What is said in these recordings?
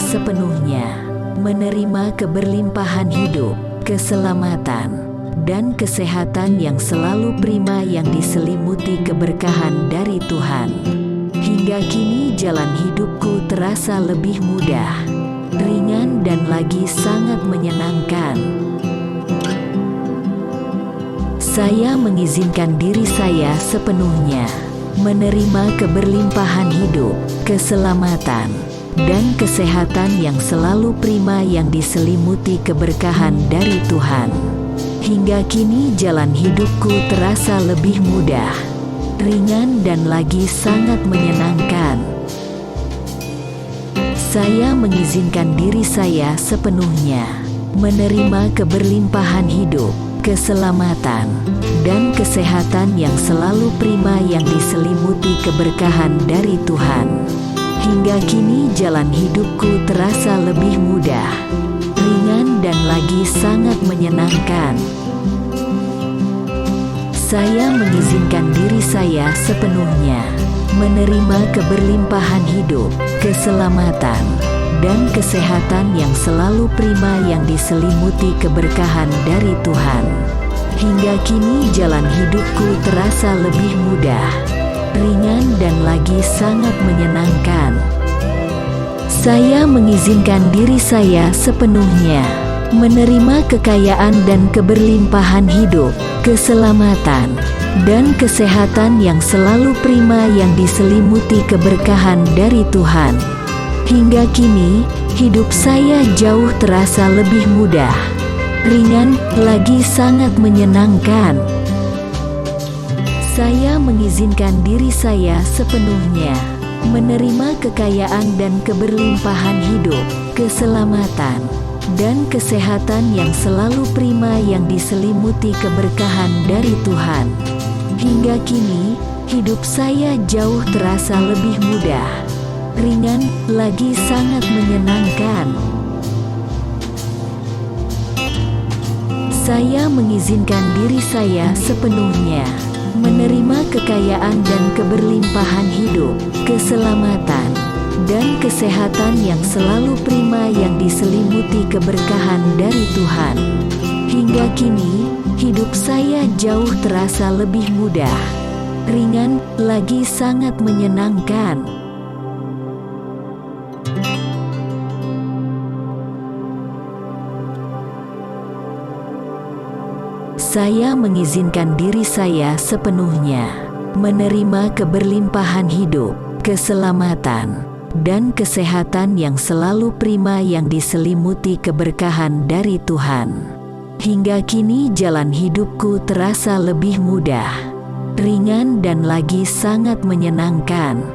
sepenuhnya, menerima keberlimpahan hidup, keselamatan, dan kesehatan yang selalu prima yang diselimuti keberkahan dari Tuhan. Hingga kini jalan hidupku terasa lebih mudah, ringan dan lagi sangat menyenangkan. Saya mengizinkan diri saya sepenuhnya menerima keberlimpahan hidup, keselamatan, dan kesehatan yang selalu prima yang diselimuti keberkahan dari Tuhan. Hingga kini jalan hidupku terasa lebih mudah, ringan dan lagi sangat menyenangkan. Saya mengizinkan diri saya sepenuhnya menerima keberlimpahan hidup, keselamatan, dan kesehatan yang selalu prima yang diselimuti keberkahan dari Tuhan. Hingga kini jalan hidupku terasa lebih mudah, ringan dan lagi sangat menyenangkan. Saya mengizinkan diri saya sepenuhnya menerima keberlimpahan hidup, keselamatan, dan kesehatan yang selalu prima yang diselimuti keberkahan dari Tuhan. Hingga kini jalan hidupku terasa lebih mudah, ringan dan lagi sangat menyenangkan. Saya mengizinkan diri saya sepenuhnya menerima kekayaan dan keberlimpahan hidup, keselamatan, dan kesehatan yang selalu prima yang diselimuti keberkahan dari Tuhan. Hingga kini, hidup saya jauh terasa lebih mudah, ringan, lagi sangat menyenangkan. Saya mengizinkan diri saya sepenuhnya menerima kekayaan dan keberlimpahan hidup, keselamatan, dan kesehatan yang selalu prima yang diselimuti keberkahan dari Tuhan. Hingga kini, hidup saya jauh terasa lebih mudah, ringan, lagi sangat menyenangkan. Saya mengizinkan diri saya sepenuhnya menerima kekayaan dan keberlimpahan hidup, keselamatan, dan kesehatan yang selalu prima yang diselimuti keberkahan dari Tuhan. Hingga kini, hidup saya jauh terasa lebih mudah, ringan, lagi sangat menyenangkan. Saya mengizinkan diri saya sepenuhnya menerima keberlimpahan hidup, keselamatan, dan kesehatan yang selalu prima yang diselimuti keberkahan dari Tuhan. Hingga kini jalan hidupku terasa lebih mudah, ringan dan lagi sangat menyenangkan.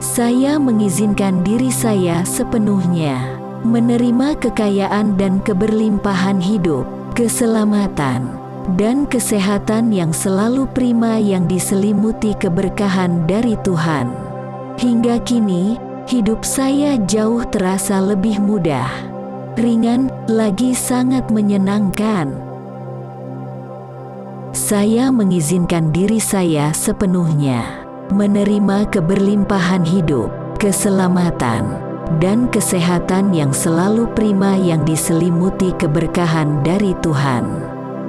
Saya mengizinkan diri saya sepenuhnya menerima kekayaan dan keberlimpahan hidup, keselamatan, dan kesehatan yang selalu prima yang diselimuti keberkahan dari Tuhan. Hingga kini, hidup saya jauh terasa lebih mudah, ringan, lagi sangat menyenangkan. Saya mengizinkan diri saya sepenuhnya menerima keberlimpahan hidup, keselamatan, dan kesehatan yang selalu prima yang diselimuti keberkahan dari Tuhan.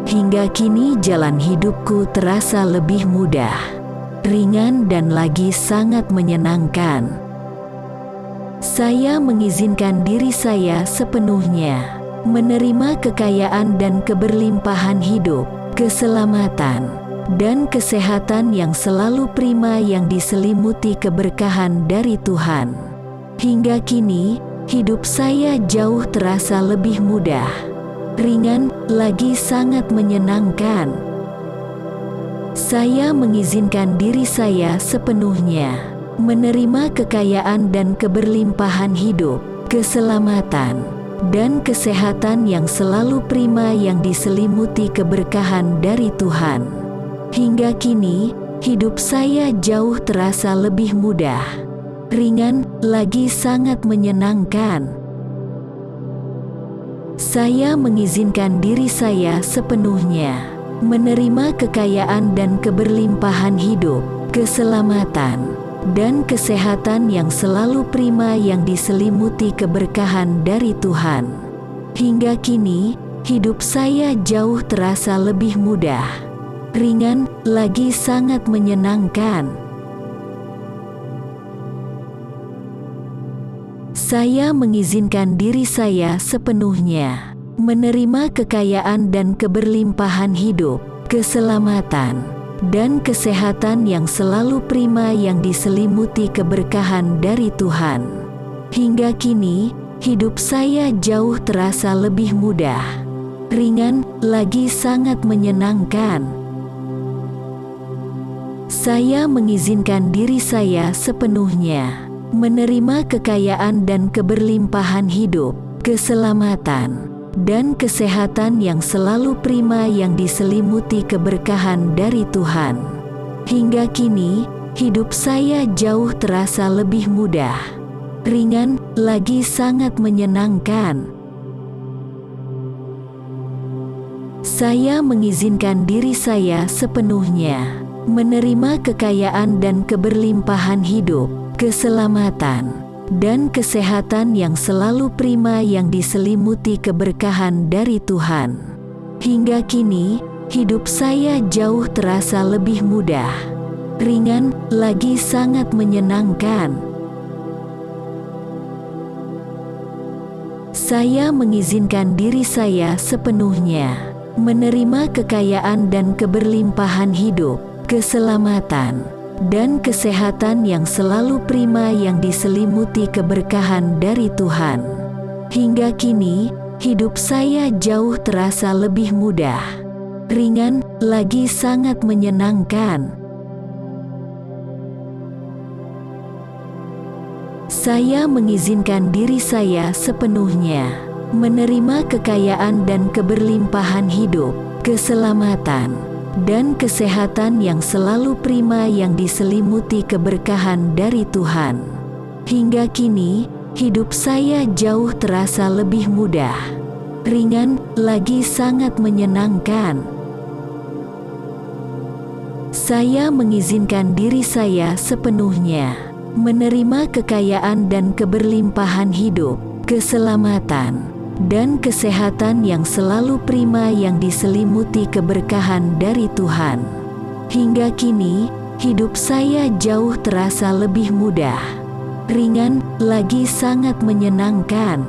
Hingga kini jalan hidupku terasa lebih mudah, ringan dan lagi sangat menyenangkan. Saya mengizinkan diri saya sepenuhnya menerima kekayaan dan keberlimpahan hidup, keselamatan, dan kesehatan yang selalu prima yang diselimuti keberkahan dari Tuhan. Hingga kini, hidup saya jauh terasa lebih mudah, ringan, lagi sangat menyenangkan. Saya mengizinkan diri saya sepenuhnya menerima kekayaan dan keberlimpahan hidup, keselamatan, dan kesehatan yang selalu prima yang diselimuti keberkahan dari Tuhan. Hingga kini, hidup saya jauh terasa lebih mudah, ringan, lagi sangat menyenangkan. Saya mengizinkan diri saya sepenuhnya menerima kekayaan dan keberlimpahan hidup, keselamatan, dan kesehatan yang selalu prima yang diselimuti keberkahan dari Tuhan. Hingga kini, hidup saya jauh terasa lebih mudah, ringan, lagi sangat menyenangkan. Saya mengizinkan diri saya sepenuhnya menerima kekayaan dan keberlimpahan hidup, keselamatan, dan kesehatan yang selalu prima yang diselimuti keberkahan dari Tuhan. Hingga kini, hidup saya jauh terasa lebih mudah, ringan, lagi sangat menyenangkan. Saya mengizinkan diri saya sepenuhnya menerima kekayaan dan keberlimpahan hidup, keselamatan, dan kesehatan yang selalu prima yang diselimuti keberkahan dari Tuhan. Hingga kini, hidup saya jauh terasa lebih mudah, ringan, lagi sangat menyenangkan. Saya mengizinkan diri saya sepenuhnya menerima kekayaan dan keberlimpahan hidup, keselamatan, dan kesehatan yang selalu prima yang diselimuti keberkahan dari Tuhan. Hingga kini, hidup saya jauh terasa lebih mudah, ringan, lagi sangat menyenangkan. Saya mengizinkan diri saya sepenuhnya menerima kekayaan dan keberlimpahan hidup, keselamatan, dan kesehatan yang selalu prima yang diselimuti keberkahan dari Tuhan. Hingga kini, hidup saya jauh terasa lebih mudah, ringan, lagi sangat menyenangkan. Saya mengizinkan diri saya sepenuhnya menerima kekayaan dan keberlimpahan hidup, keselamatan, dan kesehatan yang selalu prima yang diselimuti keberkahan dari Tuhan. Hingga kini, hidup saya jauh terasa lebih mudah, ringan, lagi sangat menyenangkan. Saya mengizinkan diri saya sepenuhnya menerima kekayaan dan keberlimpahan hidup, keselamatan, dan kesehatan yang selalu prima yang diselimuti keberkahan dari Tuhan. Hingga kini, hidup saya jauh terasa lebih mudah, ringan, lagi sangat menyenangkan.